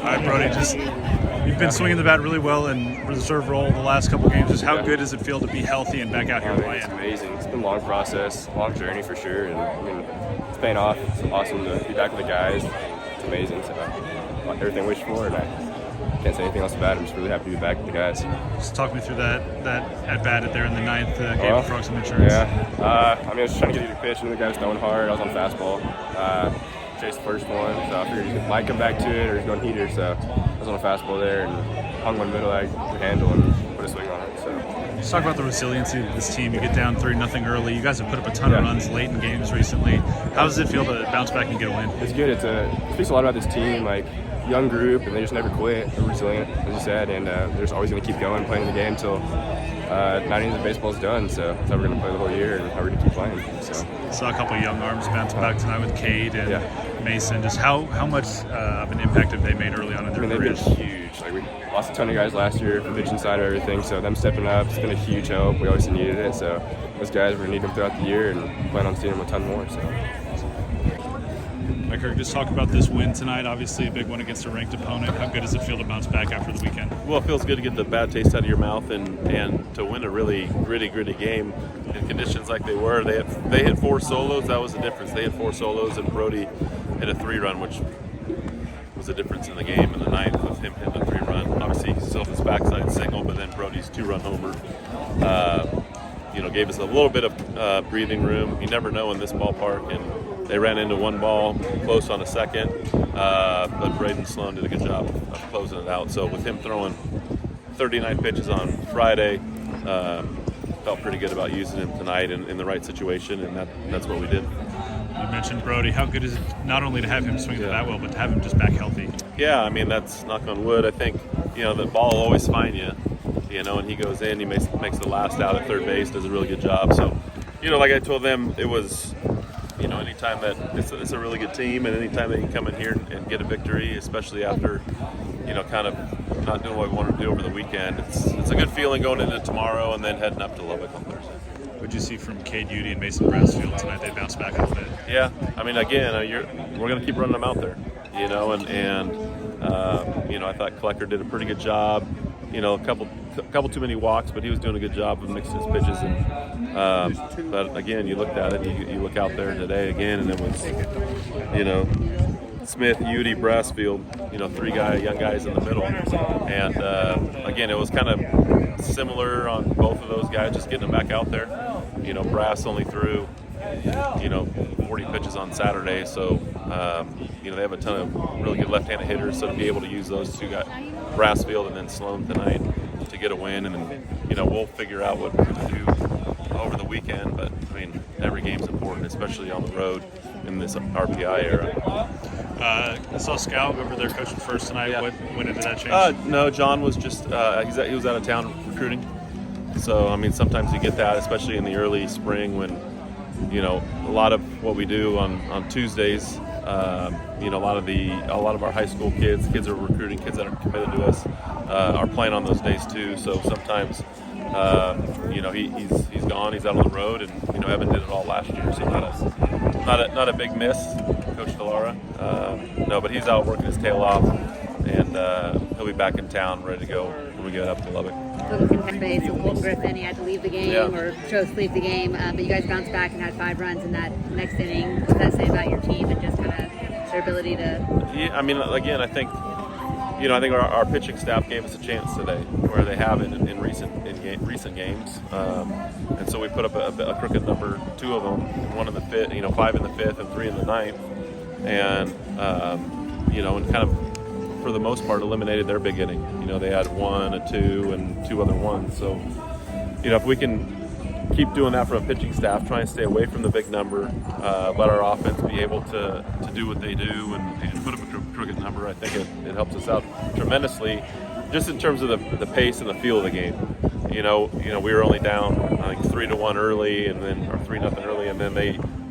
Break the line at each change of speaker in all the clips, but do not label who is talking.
All right, Brody, you've been swinging the bat really well in reserve role the last couple games. Just how good does it feel to be healthy and back out here playing?
It's amazing. It's been a long process, long journey for sure, and I mean, it's paying off. It's awesome to be back with the guys. It's amazing. So everything I wish for, and I can't say anything else about it. I'm just really happy to be back with the guys.
Just talk me through that at bat there in the ninth, gave Frog some insurance.
Yeah, I mean, I was just trying to get you to pitch, and the guy was throwing hard. I was on fastball. Chased the first one, so I figured he might come back to it or he's going heater, so I was on a fastball there and hung one middle I could handle and put a swing on it. So
let's talk about the resiliency of this team. You get down 3-0 early. You guys have put up a ton of runs late in games recently. How does it feel to bounce back and get a win?
It's good. It speaks a lot about this team, like young group, and they just never quit. They're resilient, as you said, and they're just always going to keep going, playing the game until 9 innings of baseball's done. So that's how we're going to play the whole year and how we're going to keep playing. So
saw a couple of young arms bounce back tonight with Cade and Mason. Just how much of an impact have they made early on in their careers?
They've been huge. Like we lost a ton of guys last year from pitching side of everything, so them stepping up, it's been a huge help. We always needed it, so those guys, we're going to need them throughout the year and plan on seeing them a ton more. So.
Kirk, just talk about this win tonight. Obviously a big one against a ranked opponent. How good does it feel to bounce back after the weekend?
Well, it feels good to get the bad taste out of your mouth and to win a really gritty game in conditions like they were. They hit 4 solos. That was the difference. They hit 4 solos, and Brody hit a 3-run, which was the difference in the game in the ninth with him hitting a 3-run. Obviously, he still his backside single, but then Brody's 2-run homer gave us a little bit of breathing room. You never know in this ballpark, and they ran into one ball close on a second, but Braden Sloan did a good job of closing it out. So with him throwing 39 pitches on Friday, felt pretty good about using him tonight in the right situation, and that's what we did.
You mentioned Brody. How good is it not only to have him swing the bat well, but to have him just back healthy?
Yeah, I mean, that's knock on wood. I think, the ball will always find you, and he goes in, he makes the last out at third base, does a really good job. So, like I told them, it was, anytime that it's a really good team, and anytime that you come in here and get a victory, especially after, kind of not doing what we wanted to do over the weekend, it's a good feeling going into tomorrow and then heading up to Lubbock on Thursday.
What did you see from Cade Udy and Mason Brassfield tonight? They bounced back a little bit.
Yeah, I mean, again, we're going to keep running them out there, I thought Klecker did a pretty good job. A couple too many walks, but he was doing a good job of mixing his pitches. And but again, you looked at it, you look out there today again, and it was, Smith, Udy, Brassfield, 3 young guys in the middle. And again, it was kind of similar on both of those guys, just getting them back out there. Brass only threw 40 pitches on Saturday, so they have a ton of really good left-handed hitters. So to be able to use those 2 guys, Brassfield and then Sloan tonight, to get a win, and then we'll figure out what we're going to do over the weekend. But I mean, every game's important, especially on the road in this RPI era.
I saw Scout over there coaching first tonight. Yeah. When did that change?
No, John was just he was out of town recruiting. So I mean, sometimes you get that, especially in the early spring when a lot of what we do on Tuesdays. A lot of our high school kids that are recruiting, kids that are committed to us, are playing on those days too. So sometimes, he's gone, he's out on the road, and Evan did it all last year. So not a big miss, Coach Delara. No, but he's out working his tail off, and he'll be back in town, ready to go when we get up to Lubbock.
So Colton Griffin, he had to leave the game or chose to leave the game, but you guys bounced back and had 5 runs in that next inning. What does that say about your team and just kind of their ability to?
Yeah, I mean, again, I think our pitching staff gave us a chance today, where they haven't in recent games, and so we put up a crooked number, 2 of them, 1 in the 5th, 5 in the 5th, and 3 in the 9th, and and kind of, for the most part, eliminated their big inning. They had 1, a 2, and 2 other 1s. So, if we can keep doing that from a pitching staff, try and stay away from the big number, let our offense be able to do what they do and put up a crooked number, I think it helps us out tremendously, just in terms of the pace and the feel of the game. We were only down, I think, 3-1 early, and then or 3-0 early, and then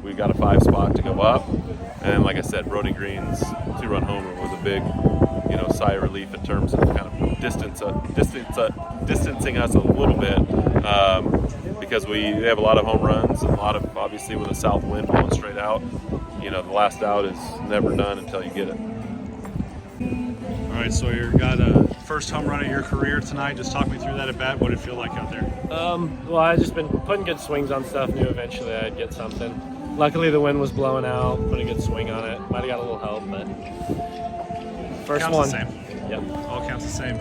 we got a 5 spot to go up. And like I said, Brody Green's 2-run homer was a big, sigh of relief in terms of kind of distancing us a little bit, because they have a lot of home runs and a lot of, obviously, with a south wind blowing straight out. The last out is never done until you get it.
All right. right, Sawyer, got a first home run of your career tonight. Just talk me through that at bat. What did it feel like out there?
Well, I just been putting good swings on stuff. Knew eventually I'd get something. Luckily, the wind was blowing out. Put a good swing on it. Might have got a little help, but first
Counts
one.
the same.
Yep.
All counts the same.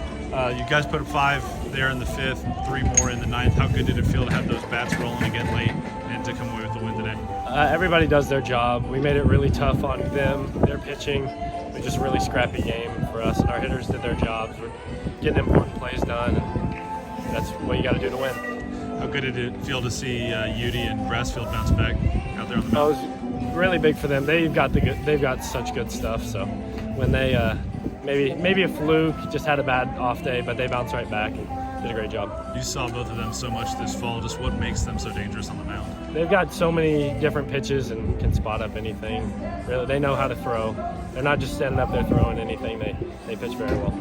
You guys put up 5 there in the 5th, 3 more in the 9th. How good did it feel to have those bats rolling again late and to come away with the win today?
Everybody does their job. We made it really tough on them. Their pitching. It was just a really scrappy game for us, and our hitters did their jobs. We're getting important plays done, and that's what you got to do to win.
How good did it feel to see Udi and Brassfield bounce back out there on the
Oh,
mound?
it was really big for them. They've got such good stuff. So when they maybe a fluke, just had a bad off day, but they bounced right back and did a great job.
You saw both of them so much this fall. Just what makes them so dangerous on the mound?
They've got so many different pitches and can spot up anything. Really, they know how to throw. They're not just standing up there throwing anything. They pitch very well.